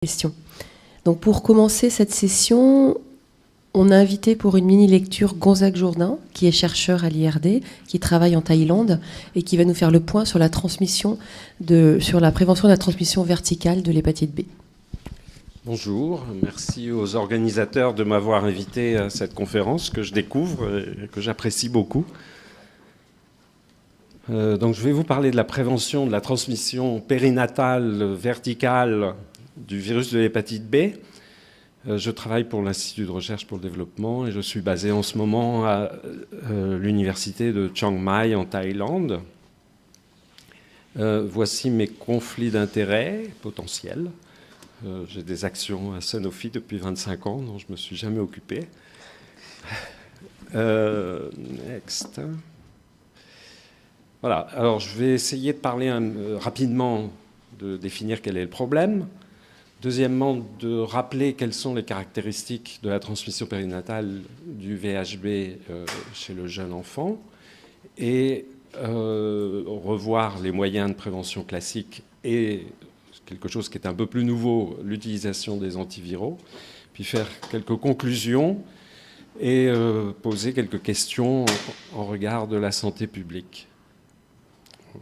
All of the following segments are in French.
Question. Donc pour commencer cette session, on a invité pour une mini-lecture Gonzague Jourdain, qui est chercheur à l'IRD, qui travaille en Thaïlande et qui va nous faire le point sur la prévention de la transmission verticale de l'hépatite B. Bonjour, merci aux organisateurs de m'avoir invité à cette conférence que je découvre et que j'apprécie beaucoup. Donc je vais vous parler de la prévention de la transmission périnatale verticale du virus de l'hépatite B. Je travaille pour l'Institut de recherche pour le développement et je suis basé en ce moment à l'université de Chiang Mai en Thaïlande. Voici mes conflits d'intérêts potentiels. J'ai des actions à Sanofi depuis 25 ans dont je ne me suis jamais occupé. Next. Voilà, alors je vais essayer de parler rapidement, de définir quel est le problème. Deuxièmement, de rappeler quelles sont les caractéristiques de la transmission périnatale du VHB chez le jeune enfant et revoir les moyens de prévention classiques et quelque chose qui est un peu plus nouveau, l'utilisation des antiviraux, puis faire quelques conclusions et poser quelques questions en regard de la santé publique.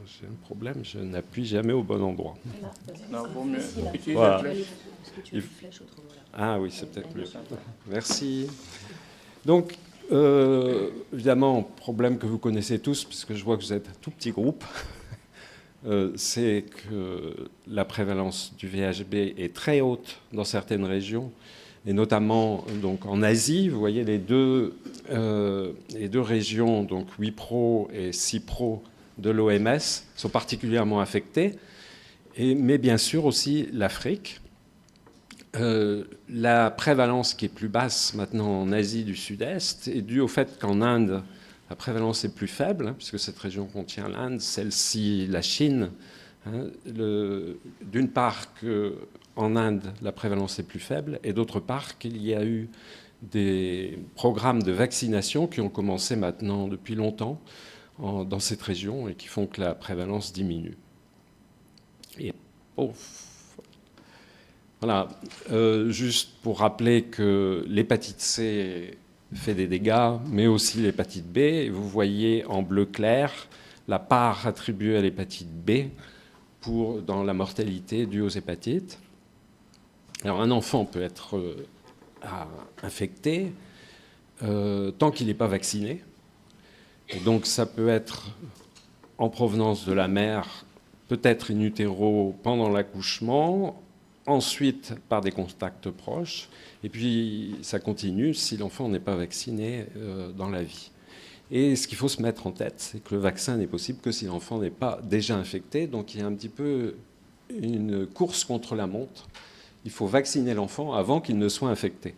J'ai un problème, je n'appuie jamais au bon endroit. Non, vaut mieux utiliser Voilà. la flèche. Ah oui, c'est peut-être mieux. Merci. Donc, évidemment, problème que vous connaissez tous, puisque je vois que vous êtes un tout petit groupe, c'est que la prévalence du VHB est très haute dans certaines régions, et notamment donc, en Asie. Vous voyez les deux régions, donc WIPRO et CIPRO de l'OMS, sont particulièrement affectées, mais bien sûr aussi l'Afrique. La prévalence qui est plus basse maintenant en Asie du Sud-Est est due au fait qu'en Inde, la prévalence est plus faible, puisque cette région contient l'Inde, celle-ci la Chine. D'une part qu'en Inde, la prévalence est plus faible, et d'autre part qu'il y a eu des programmes de vaccination qui ont commencé maintenant depuis longtemps dans cette région et qui font que la prévalence diminue. Et voilà, juste pour rappeler que l'hépatite C fait des dégâts, mais aussi l'hépatite B. Et vous voyez en bleu clair la part attribuée à l'hépatite B dans la mortalité due aux hépatites. Alors un enfant peut être infecté tant qu'il n'est pas vacciné. Et donc ça peut être en provenance de la mère, peut-être in utero pendant l'accouchement, ensuite par des contacts proches, et puis ça continue si l'enfant n'est pas vacciné dans la vie. Et ce qu'il faut se mettre en tête, c'est que le vaccin n'est possible que si l'enfant n'est pas déjà infecté, donc il y a un petit peu une course contre la montre. Il faut vacciner l'enfant avant qu'il ne soit infecté.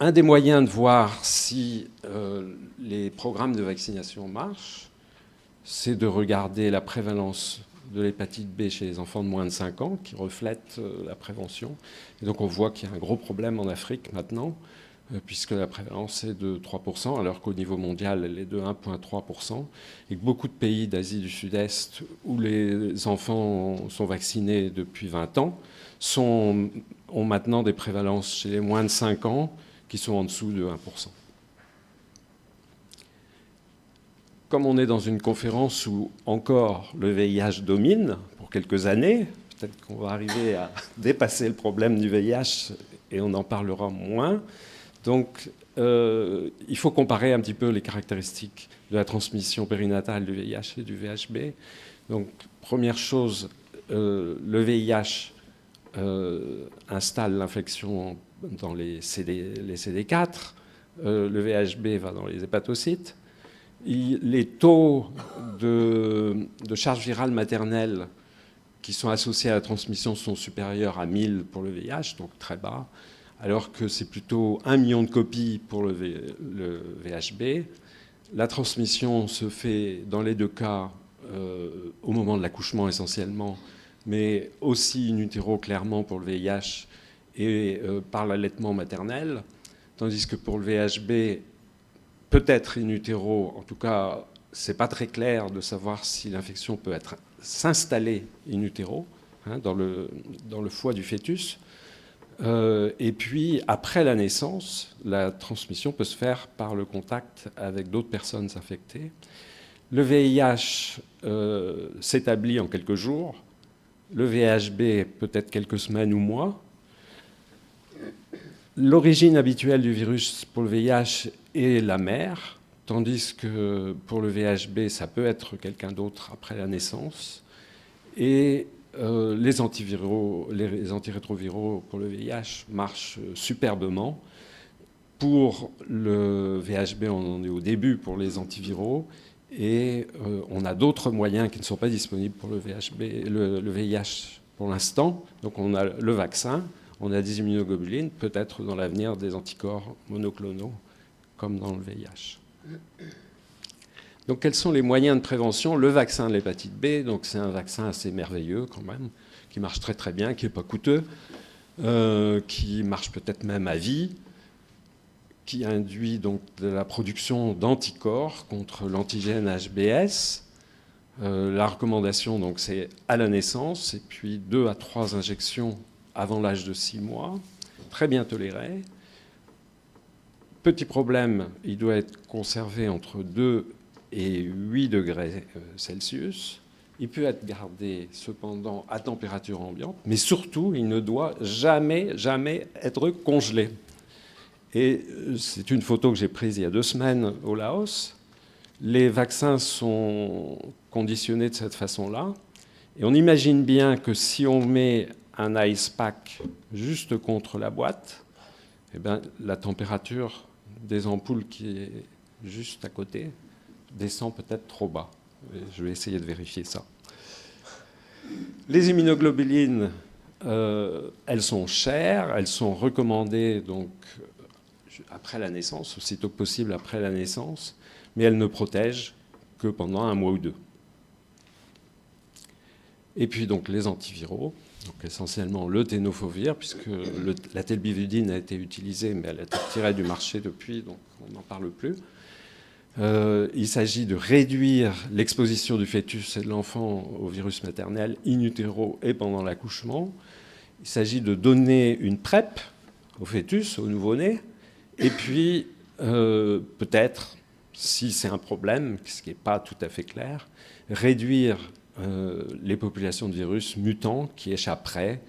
Un des moyens de voir si les programmes de vaccination marchent, c'est de regarder la prévalence de l'hépatite B chez les enfants de moins de 5 ans, qui reflète la prévention. Et donc on voit qu'il y a un gros problème en Afrique maintenant, puisque la prévalence est de 3%, alors qu'au niveau mondial, elle est de 1,3%, et que beaucoup de pays d'Asie du Sud-Est, où les enfants sont vaccinés depuis 20 ans, ont maintenant des prévalences chez les moins de 5 ans, qui sont en dessous de 1%. Comme on est dans une conférence où encore le VIH domine pour quelques années, peut-être qu'on va arriver à dépasser le problème du VIH et on en parlera moins. Donc il faut comparer un petit peu les caractéristiques de la transmission périnatale du VIH et du VHB. Donc première chose, le VIH installe l'infection dans les CD4, le VHB va dans les hépatocytes. Les taux de charge virale maternelle qui sont associés à la transmission sont supérieurs à 1000 pour le VIH, donc très bas, alors que c'est plutôt 1 million de copies pour le VHB. La transmission se fait dans les deux cas au moment de l'accouchement essentiellement, mais aussi in utero clairement pour le VIH et par l'allaitement maternel, tandis que pour le VHB, peut-être in utero, en tout cas, c'est pas très clair de savoir si l'infection peut être s'installer in utero, dans le foie du fœtus. Et puis, après la naissance, la transmission peut se faire par le contact avec d'autres personnes infectées. Le VIH s'établit en quelques jours. Le VHB peut-être quelques semaines ou mois. L'origine habituelle du virus pour le VIH est la mère, tandis que pour le VHB, ça peut être quelqu'un d'autre après la naissance. Et les antirétroviraux pour le VIH marchent superbement. Pour le VHB, on en est au début pour les antiviraux. Et on a d'autres moyens qui ne sont pas disponibles pour le VIH pour l'instant. Donc on a le vaccin, on a des immunoglobulines, peut-être dans l'avenir des anticorps monoclonaux, comme dans le VIH. Donc quels sont les moyens de prévention? Le vaccin de l'hépatite B, donc c'est un vaccin assez merveilleux quand même, qui marche très très bien, qui n'est pas coûteux, qui marche peut-être même à vie, qui induit donc de la production d'anticorps contre l'antigène HBS. La recommandation, donc, c'est à la naissance, et puis 2 à 3 injections avant l'âge de 6 mois, très bien toléré. Petit problème, il doit être conservé entre 2 et 8 degrés Celsius. Il peut être gardé cependant à température ambiante, mais surtout, il ne doit jamais, jamais être congelé. Et c'est une photo que j'ai prise il y a 2 semaines au Laos. Les vaccins sont conditionnés de cette façon-là. Et on imagine bien que si on met un ice pack juste contre la boîte, eh bien, la température des ampoules qui est juste à côté descend peut-être trop bas. Et je vais essayer de vérifier ça. Les immunoglobulines, elles sont chères, elles sont recommandées donc après la naissance, aussitôt que possible après la naissance, mais elles ne protègent que pendant 1 mois ou 2. Et puis donc les antiviraux, donc essentiellement le tenofovir, puisque la telbivudine a été utilisée, mais elle a été retirée du marché depuis, donc on n'en parle plus. Il s'agit de réduire l'exposition du fœtus et de l'enfant au virus maternel in utero et pendant l'accouchement. Il s'agit de donner une PrEP au fœtus, au nouveau-né, et puis peut-être, si c'est un problème, ce qui n'est pas tout à fait clair, réduire les populations de virus mutants qui échapperaient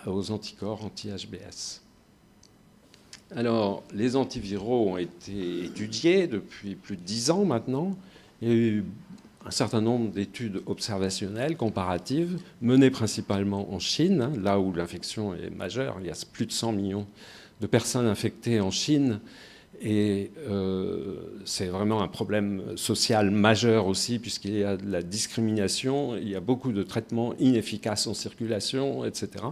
aux anticorps anti-HBS. Alors, les antiviraux ont été étudiés depuis plus de 10 ans maintenant. Il y a eu un certain nombre d'études observationnelles, comparatives, menées principalement en Chine, là où l'infection est majeure. Il y a plus de 100 millions de personnes infectées en Chine. Et c'est vraiment un problème social majeur aussi, puisqu'il y a de la discrimination, il y a beaucoup de traitements inefficaces en circulation, etc.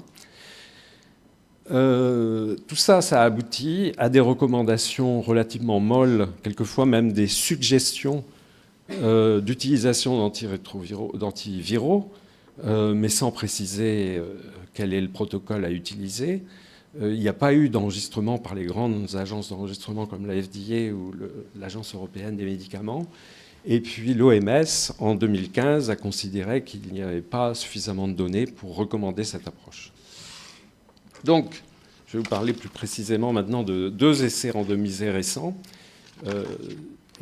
Tout ça, ça aboutit à des recommandations relativement molles, quelquefois même des suggestions d'utilisation d'antiviraux, mais sans préciser quel est le protocole à utiliser. Il n'y a pas eu d'enregistrement par les grandes agences d'enregistrement comme la FDA ou l'Agence européenne des médicaments. Et puis l'OMS, en 2015, a considéré qu'il n'y avait pas suffisamment de données pour recommander cette approche. Donc, je vais vous parler plus précisément maintenant de 2 essais randomisés récents.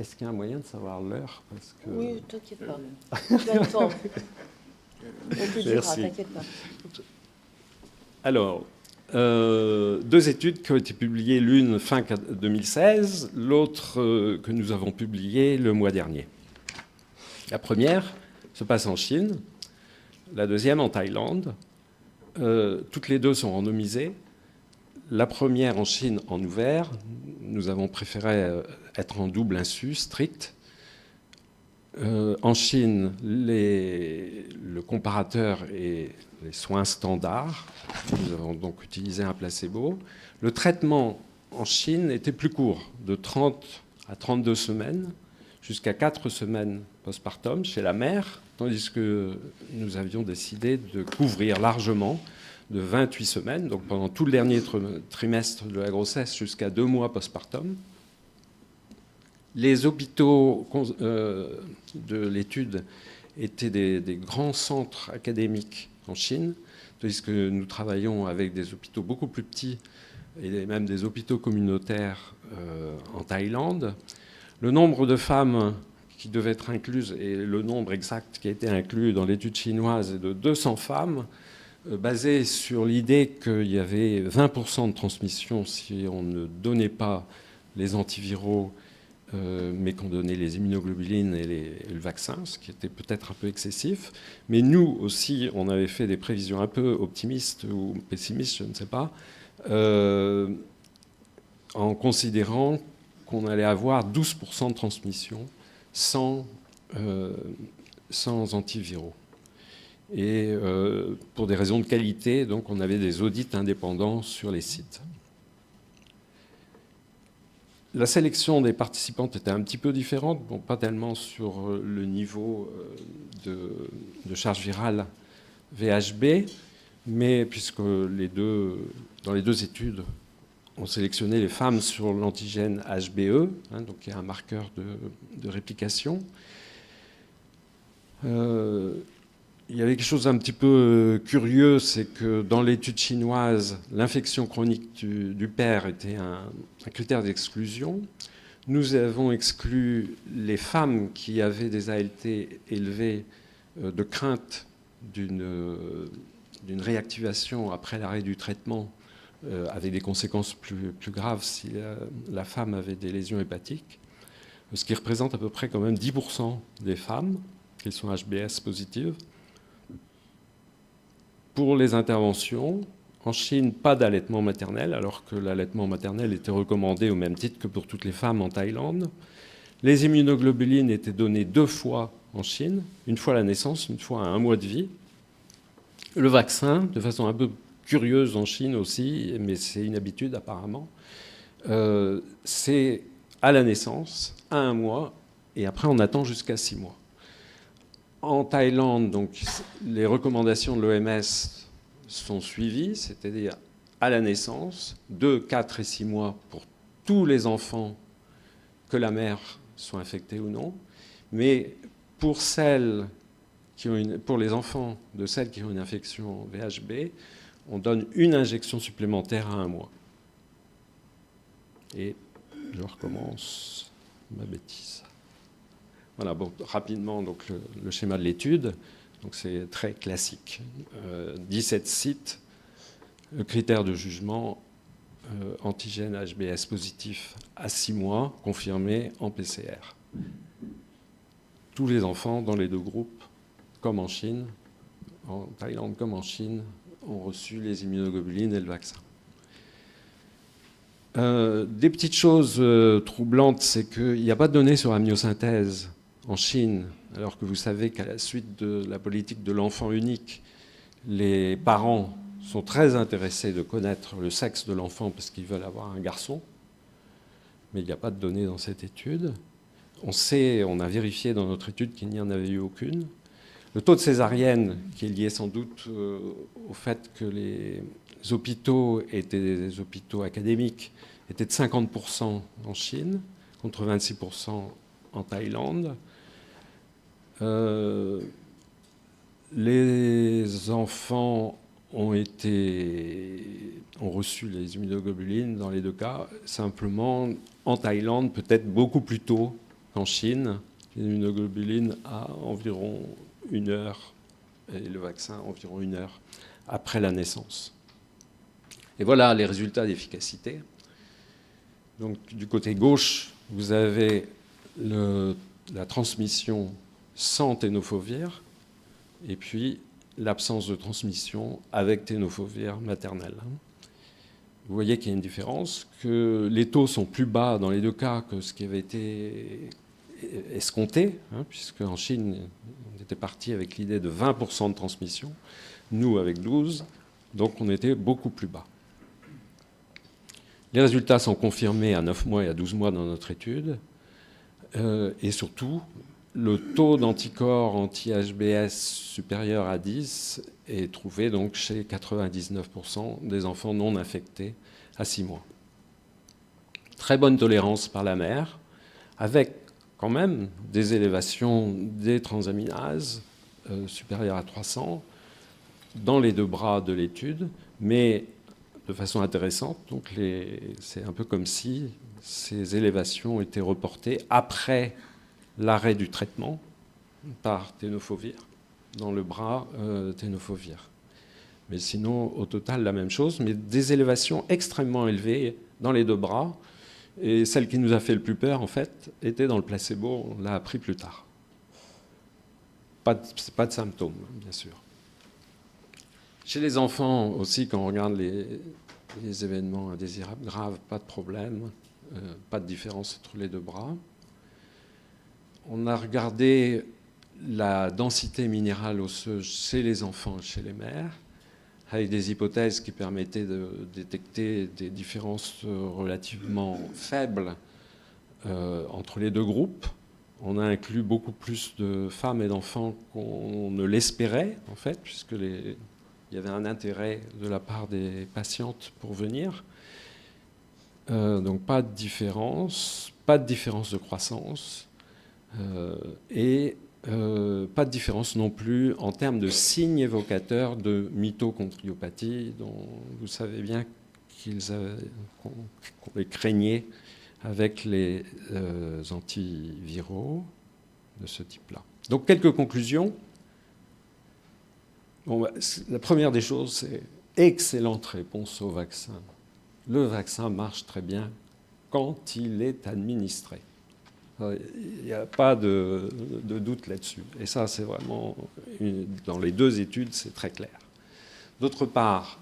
Est-ce qu'il y a un moyen de savoir l'heure? Oui, t'inquiète pas. Tu as le temps. On te dira, t'inquiète pas. Alors, 2 études qui ont été publiées, l'une fin 2016, l'autre que nous avons publiée le mois dernier. La première se passe en Chine, la deuxième en Thaïlande. Toutes les 2 sont randomisées. La première en Chine en ouvert. Nous avons préféré être en double insu, strict. En Chine, le comparateur est les soins standards. Nous avons donc utilisé un placebo. Le traitement en Chine était plus court, de 30 à 32 semaines, jusqu'à 4 semaines postpartum chez la mère, tandis que nous avions décidé de couvrir largement de 28 semaines, donc pendant tout le dernier trimestre de la grossesse jusqu'à 2 mois postpartum. Les hôpitaux de l'étude étaient des grands centres académiques en Chine, tandis que nous travaillons avec des hôpitaux beaucoup plus petits et même des hôpitaux communautaires en Thaïlande. Le nombre de femmes qui devaient être incluses, et le nombre exact qui a été inclus dans l'étude chinoise, est de 200 femmes, basé sur l'idée qu'il y avait 20% de transmission si on ne donnait pas les antiviraux, mais qu'on donnait les immunoglobulines et le vaccin, ce qui était peut-être un peu excessif. Mais nous aussi, on avait fait des prévisions un peu optimistes ou pessimistes, je ne sais pas, en considérant qu'on allait avoir 12% de transmission sans antiviraux. Et pour des raisons de qualité, donc on avait des audits indépendants sur les sites. La sélection des participantes était un petit peu différente, bon, pas tellement sur le niveau de charge virale VHB, mais puisque dans les deux études, on sélectionnait les femmes sur l'antigène HBE, hein, donc qui est un marqueur de réplication. Il y avait quelque chose d'un petit peu curieux, c'est que dans l'étude chinoise, l'infection chronique du père était un critère d'exclusion. Nous avons exclu les femmes qui avaient des ALT élevées de crainte d'une réactivation après l'arrêt du traitement, avec des conséquences plus graves si la femme avait des lésions hépatiques, ce qui représente à peu près quand même 10% des femmes qui sont HBS positives. Pour les interventions, en Chine, pas d'allaitement maternel, alors que l'allaitement maternel était recommandé au même titre que pour toutes les femmes en Thaïlande. Les immunoglobulines étaient données 2 fois en Chine, une fois à la naissance, une fois à 1 mois de vie. Le vaccin, de façon un peu curieuse en Chine aussi, mais c'est une habitude apparemment, c'est à la naissance, à 1 mois, et après on attend jusqu'à 6 mois. En Thaïlande, donc, les recommandations de l'OMS sont suivies, c'est-à-dire à la naissance, 2, 4 et 6 mois pour tous les enfants, que la mère soit infectée ou non. Mais pour les enfants de celles qui ont une infection VHB, on donne une injection supplémentaire à 1 mois. Et je recommence ma bêtise. Voilà, bon, rapidement donc, le schéma de l'étude. Donc c'est très classique. 17 sites, le critère de jugement, antigène HBS positif à 6 mois, confirmé en PCR. Tous les enfants dans les 2 groupes, comme en Chine, en Thaïlande comme en Chine, ont reçu les immunoglobulines et le vaccin. Des petites choses troublantes, c'est qu'il n'y a pas de données sur la myosynthèse en Chine, alors que vous savez qu'à la suite de la politique de l'enfant unique, les parents sont très intéressés de connaître le sexe de l'enfant parce qu'ils veulent avoir un garçon, mais il n'y a pas de données dans cette étude. On a vérifié dans notre étude qu'il n'y en avait eu aucune. Le taux de césarienne, qui est lié sans doute au fait que les hôpitaux étaient des hôpitaux académiques, était de 50% en Chine, contre 26% en Thaïlande. Les enfants ont reçu les immunoglobulines dans les 2 cas, simplement en Thaïlande, peut-être beaucoup plus tôt qu'en Chine. Les immunoglobulines à environ 1 heure et le vaccin environ 1 heure après la naissance. Et voilà les résultats d'efficacité. Donc du côté gauche, vous avez la transmission sans ténofovir, et puis l'absence de transmission avec ténofovir maternel. Vous voyez qu'il y a une différence, que les taux sont plus bas dans les 2 cas que ce qui avait été escompté, hein, puisque en Chine, on était parti avec l'idée de 20% de transmission, nous avec 12%, donc on était beaucoup plus bas. Les résultats sont confirmés à 9 mois et à 12 mois dans notre étude, et surtout, le taux d'anticorps anti-HBS supérieur à 10 est trouvé donc chez 99% des enfants non infectés à 6 mois. Très bonne tolérance par la mère, avec quand même des élévations des transaminases supérieures à 300 dans les deux bras de l'étude, mais de façon intéressante. Donc c'est un peu comme si ces élévations étaient reportées après l'arrêt du traitement par tenofovir, dans le bras tenofovir. Mais sinon, au total, la même chose, mais des élévations extrêmement élevées dans les deux bras. Et celle qui nous a fait le plus peur, en fait, était dans le placebo. On l'a appris plus tard. Pas de symptômes, bien sûr. Chez les enfants aussi, quand on regarde les événements indésirables graves, pas de problème, pas de différence entre les deux bras. On a regardé la densité minérale osseuse chez les enfants et chez les mères, avec des hypothèses qui permettaient de détecter des différences relativement faibles entre les deux groupes. On a inclus beaucoup plus de femmes et d'enfants qu'on ne l'espérait, en fait, puisque il y avait un intérêt de la part des patientes pour venir. Donc pas de différence de croissance, et pas de différence non plus en termes de signes évocateurs de mitochondriopathie, dont vous savez bien qu'on les craignait avec les antiviraux de ce type-là. Donc quelques conclusions. Bon, la première des choses, c'est excellente réponse au vaccin. Le vaccin marche très bien quand il est administré. Il n'y a pas de doute là-dessus. Et ça, c'est vraiment, dans les deux études, c'est très clair. D'autre part,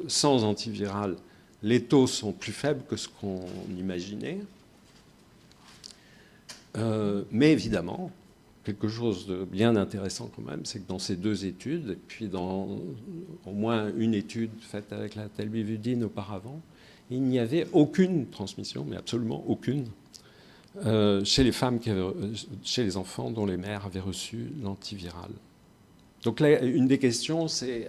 sans antiviral, les taux sont plus faibles que ce qu'on imaginait. Mais évidemment, quelque chose de bien intéressant quand même, c'est que dans ces deux études, et puis dans au moins une étude faite avec la telbivudine auparavant, il n'y avait aucune transmission, mais absolument aucune, chez les femmes, chez les enfants dont les mères avaient reçu l'antiviral. Donc là, une des questions, c'est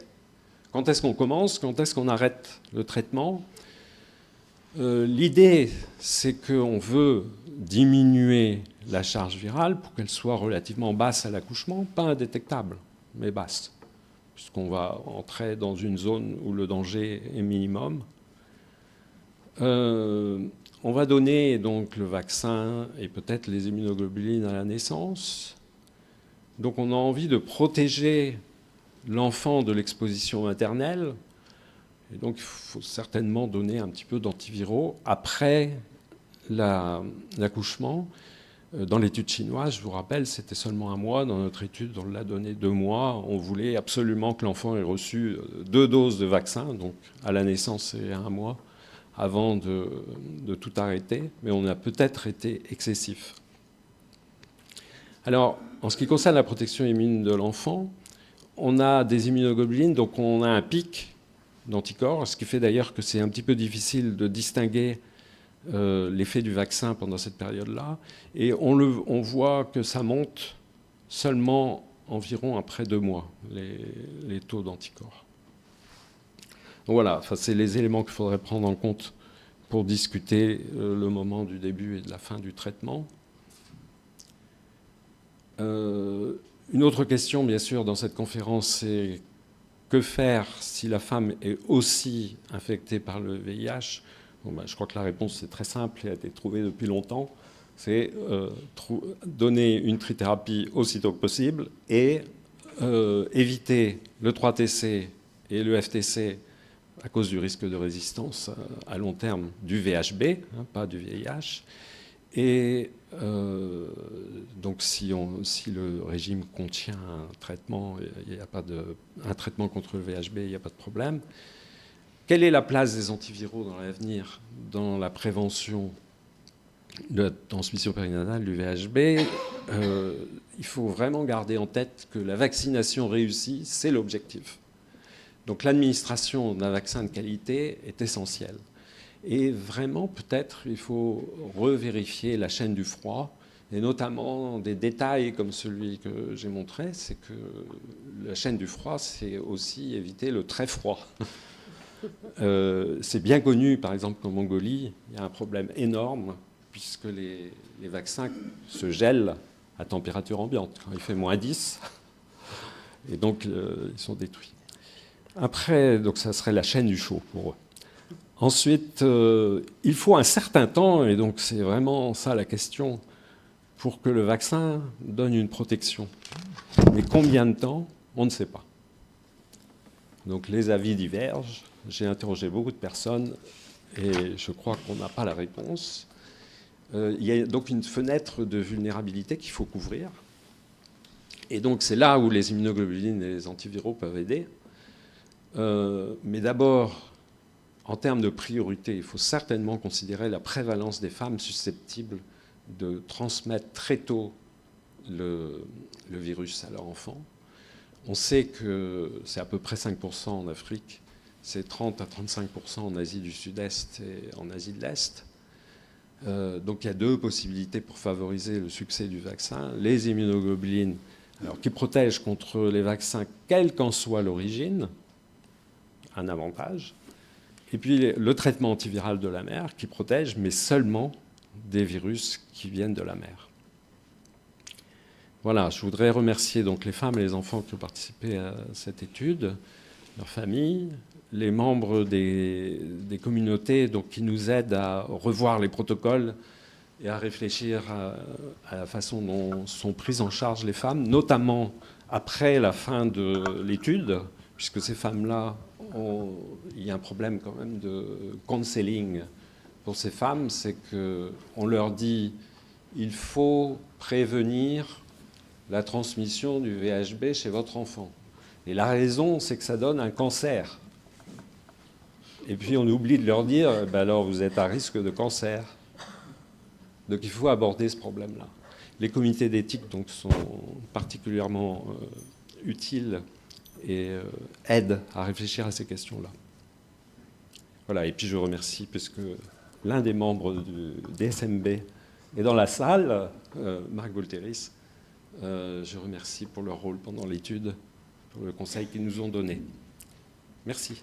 quand est-ce qu'on commence, quand est-ce qu'on arrête le traitement? L'idée, c'est qu'on veut diminuer la charge virale pour qu'elle soit relativement basse à l'accouchement, pas indétectable, mais basse, puisqu'on va entrer dans une zone où le danger est minimum. On va donner donc le vaccin et peut-être les immunoglobulines à la naissance. Donc on a envie de protéger l'enfant de l'exposition maternelle. Et donc il faut certainement donner un petit peu d'antiviraux après l'accouchement. Dans l'étude chinoise, je vous rappelle, c'était seulement 1 mois. Dans notre étude, on l'a donné 2 mois. On voulait absolument que l'enfant ait reçu 2 doses de vaccin, donc à la naissance et à 1 mois, avant de tout arrêter. Mais on a peut-être été excessif. Alors, en ce qui concerne la protection immune de l'enfant, on a des immunoglobulines, donc on a un pic d'anticorps, ce qui fait d'ailleurs que c'est un petit peu difficile de distinguer l'effet du vaccin pendant cette période-là. Et on voit que ça monte seulement environ après 2 mois, les taux d'anticorps. Donc voilà, c'est les éléments qu'il faudrait prendre en compte pour discuter le moment du début et de la fin du traitement. Une autre question, bien sûr, dans cette conférence, c'est que faire si la femme est aussi infectée par le VIH? Bon, je crois que la réponse est très simple et a été trouvée depuis longtemps. C'est donner une trithérapie aussitôt que possible et éviter le 3-TC et le FTC à cause du risque de résistance à long terme du VHB, pas du VIH. Et donc si le régime contient un traitement, un traitement contre le VHB, il n'y a pas de problème. Quelle est la place des antiviraux dans l'avenir dans la prévention de la transmission périnatale du VHB? Il faut vraiment garder en tête que la vaccination réussie, c'est l'objectif. Donc l'administration d'un vaccin de qualité est essentielle. Et vraiment, peut-être, il faut revérifier la chaîne du froid, et notamment des détails comme celui que j'ai montré, c'est que la chaîne du froid, c'est aussi éviter le très froid. C'est bien connu, par exemple, qu'en Mongolie, il y a un problème énorme, puisque les vaccins se gèlent à température ambiante. Quand il fait -10, et donc ils sont détruits. Après, donc ça serait la chaîne du chaud pour eux. Ensuite, il faut un certain temps, et donc c'est vraiment ça la question, pour que le vaccin donne une protection. Mais combien de temps, on ne sait pas. Donc les avis divergent. J'ai interrogé beaucoup de personnes et je crois qu'on n'a pas la réponse. Il y a donc une fenêtre de vulnérabilité qu'il faut couvrir. Et donc c'est là où les immunoglobulines et les antiviraux peuvent aider. Mais d'abord, en termes de priorité, il faut certainement considérer la prévalence des femmes susceptibles de transmettre très tôt le virus à leur enfant. On sait que c'est à peu près 5% en Afrique, c'est 30 à 35% en Asie du Sud-Est et en Asie de l'Est. Donc il y a deux possibilités pour favoriser le succès du vaccin. Les immunoglobulines, alors, qui protègent contre les vaccins, quelle qu'en soit l'origine, un avantage. Et puis le traitement antiviral de la mère, qui protège, mais seulement des virus qui viennent de la mère. Voilà, je voudrais remercier donc les femmes et les enfants qui ont participé à cette étude, leurs familles, les membres des communautés donc, qui nous aident à revoir les protocoles et à réfléchir à la façon dont sont prises en charge les femmes, notamment après la fin de l'étude, puisque ces femmes-là, il y a un problème quand même de counseling pour ces femmes, c'est qu'on leur dit il faut prévenir la transmission du VHB chez votre enfant. Et la raison, c'est que ça donne un cancer. Et puis on oublie de leur dire, alors vous êtes à risque de cancer. Donc il faut aborder ce problème-là. Les comités d'éthique donc, sont particulièrement utiles et aident à réfléchir à ces questions-là. Voilà, et puis je remercie, puisque l'un des membres du DSMB est dans la salle, Marc Volteris. Je remercie pour leur rôle pendant l'étude, pour le conseil qu'ils nous ont donné. Merci.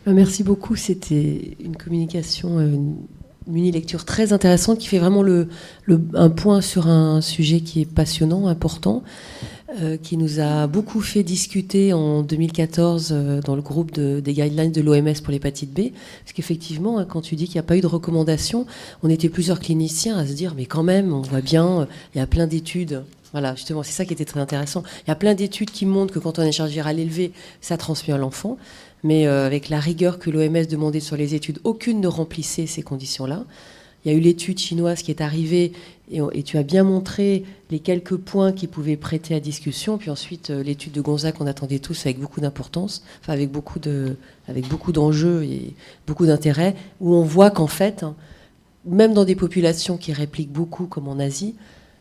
Merci beaucoup. C'était une communication, une mini-lecture très intéressante qui fait vraiment un point sur un sujet qui est passionnant, important, qui nous a beaucoup fait discuter en 2014 dans le groupe des guidelines de l'OMS pour l'hépatite B. Parce qu'effectivement, quand tu dis qu'il n'y a pas eu de recommandation, on était plusieurs cliniciens à se dire, mais quand même, on voit bien, il y a plein d'études. Voilà, justement, c'est ça qui était très intéressant. Il y a plein d'études qui montrent que quand on a une charge virale élevée, ça transmet à l'enfant. Mais avec la rigueur que l'OMS demandait sur les études, aucune ne remplissait ces conditions-là. Il y a eu l'étude chinoise qui est arrivée et tu as bien montré les quelques points qui pouvaient prêter à discussion. Puis ensuite, l'étude de Gonzague qu'on attendait tous avec beaucoup d'importance, enfin avec beaucoup d'enjeux et beaucoup d'intérêt, où on voit qu'en fait, même dans des populations qui répliquent beaucoup, comme en Asie,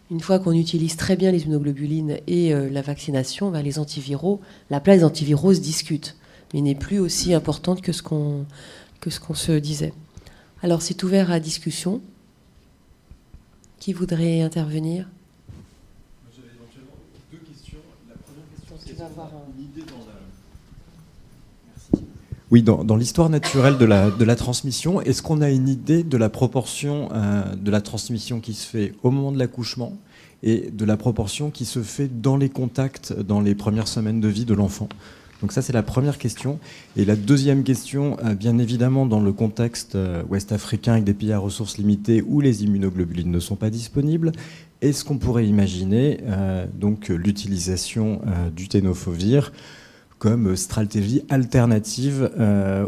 une fois qu'on utilise très bien les immunoglobulines et la vaccination, les antiviraux, la place des antiviraux se discute, mais n'est plus aussi importante que ce qu'on se disait. Alors, c'est ouvert à discussion. Qui voudrait intervenir ? J'avais éventuellement deux questions. La première question, c'est est-ce qu'on a une idée dans la... Merci. Oui, dans l'histoire naturelle de la transmission, est-ce qu'on a une idée de la proportion de la transmission qui se fait au moment de l'accouchement et de la proportion qui se fait dans les contacts dans les premières semaines de vie de l'enfant ? Donc ça, c'est la première question. Et la deuxième question, bien évidemment, dans le contexte ouest-africain avec des pays à ressources limitées où les immunoglobulines ne sont pas disponibles, est-ce qu'on pourrait imaginer donc l'utilisation du tenofovir comme stratégie alternative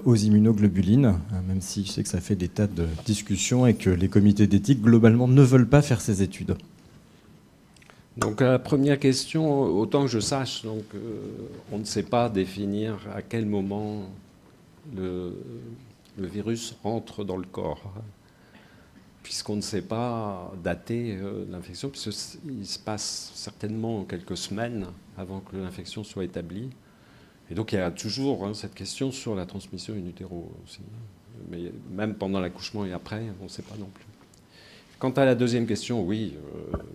aux immunoglobulines, même si je sais que ça fait des tas de discussions et que les comités d'éthique, globalement, ne veulent pas faire ces études. Donc la première question, autant que je sache, donc, on ne sait pas définir à quel moment le virus entre dans le corps, puisqu'on ne sait pas dater l'infection, puisqu'il se passe certainement quelques semaines avant que l'infection soit établie. Et donc il y a toujours cette question sur la transmission in utero aussi. Mais même pendant l'accouchement et après, on ne sait pas non plus. Quant à la deuxième question, oui,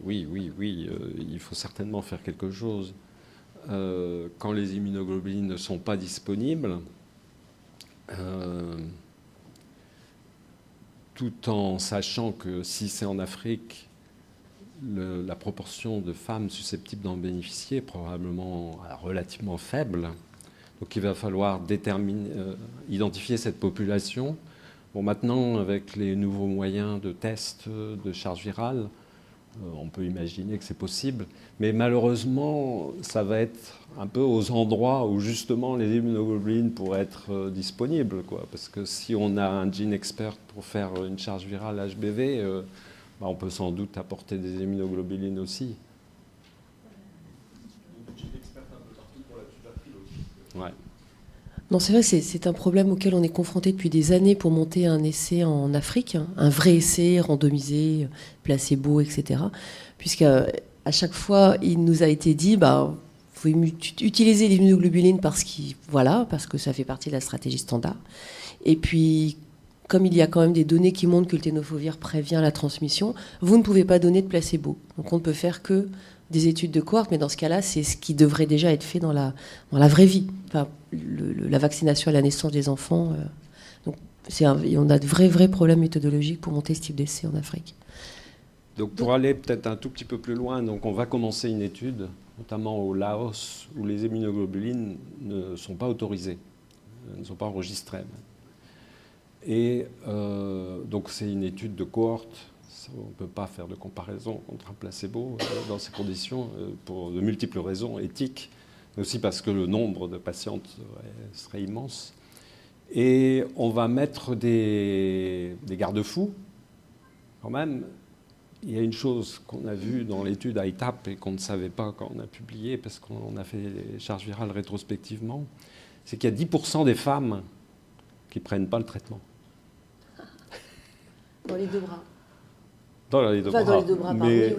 il faut certainement faire quelque chose. Quand les immunoglobulines ne sont pas disponibles, tout en sachant que si c'est en Afrique, la proportion de femmes susceptibles d'en bénéficier est probablement relativement faible. Donc il va falloir identifier cette population. Bon, maintenant, avec les nouveaux moyens de test de charge virale, on peut imaginer que c'est possible. Mais malheureusement, ça va être un peu aux endroits où justement les immunoglobulines pourraient être disponibles, quoi. Parce que si on a un gene expert pour faire une charge virale HBV, on peut sans doute apporter des immunoglobulines aussi. Ouais. Non, c'est vrai, c'est un problème auquel on est confronté depuis des années pour monter un essai en Afrique, hein, un vrai essai randomisé, placebo, etc. Puisqu'à chaque fois, il nous a été dit, vous pouvez utiliser l'immunoglobuline parce que ça fait partie de la stratégie standard. Et puis, comme il y a quand même des données qui montrent que le tenofovir prévient la transmission, vous ne pouvez pas donner de placebo. Donc on ne peut faire que des études de cohorte, mais dans ce cas-là, c'est ce qui devrait déjà être fait dans la vraie vie. Enfin, la vaccination à la naissance des enfants. Donc on a de vrais problèmes méthodologiques pour monter ce type d'essai en Afrique. Donc pour aller peut-être un tout petit peu plus loin, donc on va commencer une étude, notamment au Laos, où les immunoglobulines ne sont pas autorisées, ne sont pas enregistrées. Et donc c'est une étude de cohorte. On ne peut pas faire de comparaison contre un placebo dans ces conditions pour de multiples raisons éthiques, mais aussi parce que le nombre de patientes serait immense. Et on va mettre des garde-fous. Quand même, il y a une chose qu'on a vue dans l'étude ITAP et qu'on ne savait pas quand on a publié, parce qu'on a fait les charges virales rétrospectivement, c'est qu'il y a 10% des femmes qui ne prennent pas le traitement. Dans les deux bras. Dans les deux bras. Dans les deux bras, mais,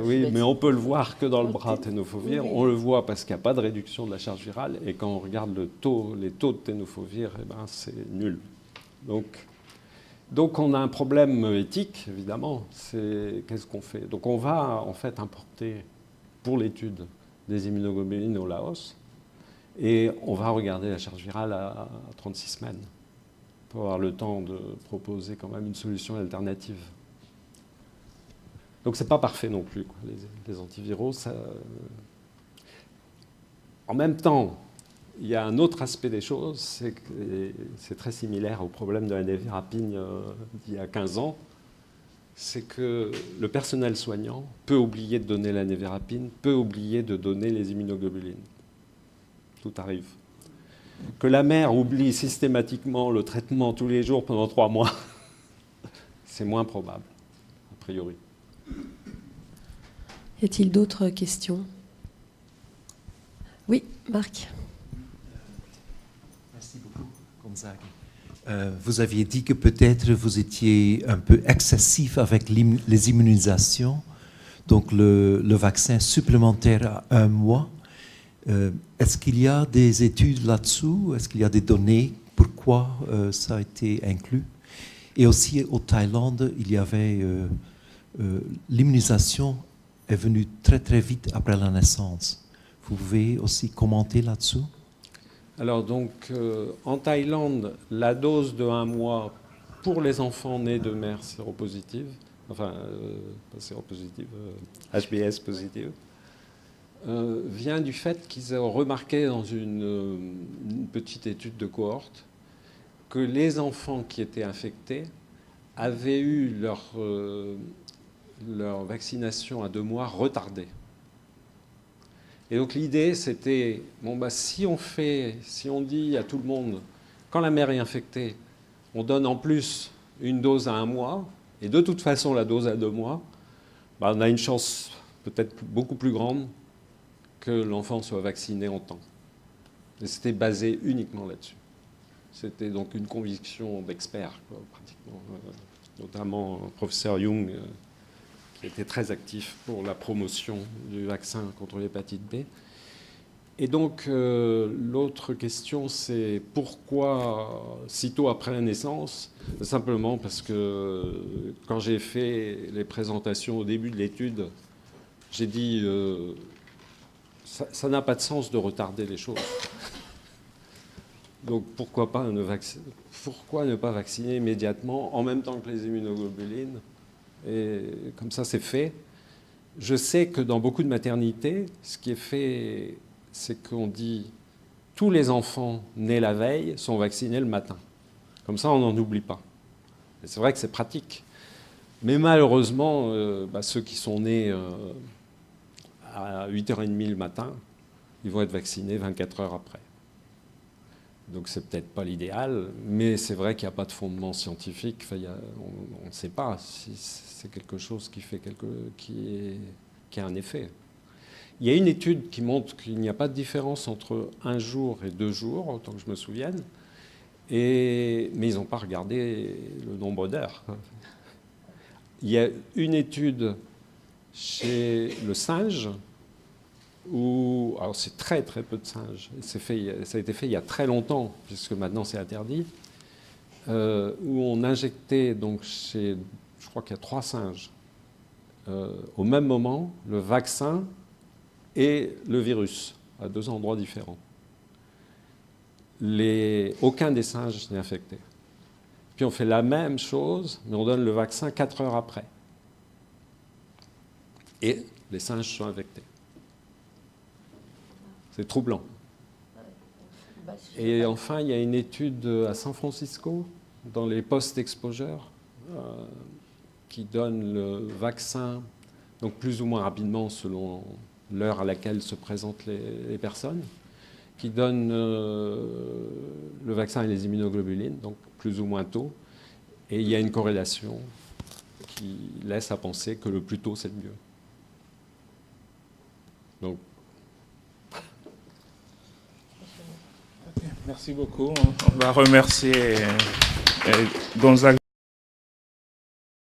oui, mais on peut le voir que dans le bras tenofovir. Oui. On le voit parce qu'il n'y a pas de réduction de la charge virale. Et quand on regarde les taux de tenofovir, c'est nul. Donc on a un problème éthique, évidemment. Qu'est-ce qu'on fait? Donc on va en fait importer pour l'étude des immunoglobulines au Laos. Et on va regarder la charge virale à 36 semaines pour avoir le temps de proposer quand même une solution alternative. Donc c'est pas parfait non plus, quoi. Les antiviraux, ça... En même temps, il y a un autre aspect des choses, c'est que c'est très similaire au problème de la névirapine d'il y a 15 ans, c'est que le personnel soignant peut oublier de donner la névirapine, peut oublier de donner les immunoglobulines. Tout arrive. Que la mère oublie systématiquement le traitement tous les jours pendant 3 mois, c'est moins probable, a priori. Y a-t-il d'autres questions? Oui, Marc. Merci beaucoup, Gonzague. Vous aviez dit que peut-être vous étiez un peu excessif avec les immunisations, donc le vaccin supplémentaire à 1 mois. Est-ce qu'il y a des études là-dessous? Est-ce qu'il y a des données? Pourquoi ça a été inclus? Et aussi, au Thaïlande, il y avait... l'immunisation est venue très très vite après la naissance. Vous pouvez aussi commenter là-desssus? Alors donc, en Thaïlande, la dose de 1 mois pour les enfants nés de mères séropositives, enfin, pas séropositives, HBS positives, vient du fait qu'ils ont remarqué dans une petite étude de cohorte que les enfants qui étaient infectés avaient eu leur vaccination à 2 mois retardée. Et donc l'idée, c'était, si on dit à tout le monde, quand la mère est infectée, on donne en plus une dose à 1 mois, et de toute façon la dose à 2 mois, on a une chance peut-être beaucoup plus grande que l'enfant soit vacciné en temps. Et c'était basé uniquement là-dessus. C'était donc une conviction d'experts, pratiquement, notamment le professeur Jung, qui était très actif pour la promotion du vaccin contre l'hépatite B. Et donc, l'autre question, c'est pourquoi sitôt après la naissance? Simplement parce que quand j'ai fait les présentations au début de l'étude, j'ai dit ça n'a pas de sens de retarder les choses. Donc pourquoi ne pas vacciner immédiatement en même temps que les immunoglobulines? Et comme ça, c'est fait. Je sais que dans beaucoup de maternités, ce qui est fait, c'est qu'on dit tous les enfants nés la veille sont vaccinés le matin. Comme ça, on n'en oublie pas. Et c'est vrai que c'est pratique. Mais malheureusement, ceux qui sont nés à 8h30 le matin, ils vont être vaccinés 24 heures après. Donc c'est peut-être pas l'idéal, mais c'est vrai qu'il n'y a pas de fondement scientifique. Enfin, on ne sait pas si c'est quelque chose qui a un effet. Il y a une étude qui montre qu'il n'y a pas de différence entre 1 jour et 2 jours, autant que je me souvienne, mais ils n'ont pas regardé le nombre d'heures. Il y a une étude chez le singe, alors c'est très très peu de singes, ça a été fait il y a très longtemps, puisque maintenant c'est interdit, où on injectait, donc je crois qu'il y a 3 singes, au même moment, le vaccin et le virus, à 2 endroits différents. Aucun des singes n'est infecté. Puis on fait la même chose, mais on donne le vaccin 4 heures après. Et les singes sont infectés. C'est troublant. Et enfin, il y a une étude à San Francisco, dans les post-exposure, qui donne le vaccin, donc plus ou moins rapidement selon l'heure à laquelle se présentent les personnes, qui donne le vaccin et les immunoglobulines, donc plus ou moins tôt. Et il y a une corrélation qui laisse à penser que le plus tôt, c'est le mieux. Donc, merci beaucoup. On va remercier Gonzague.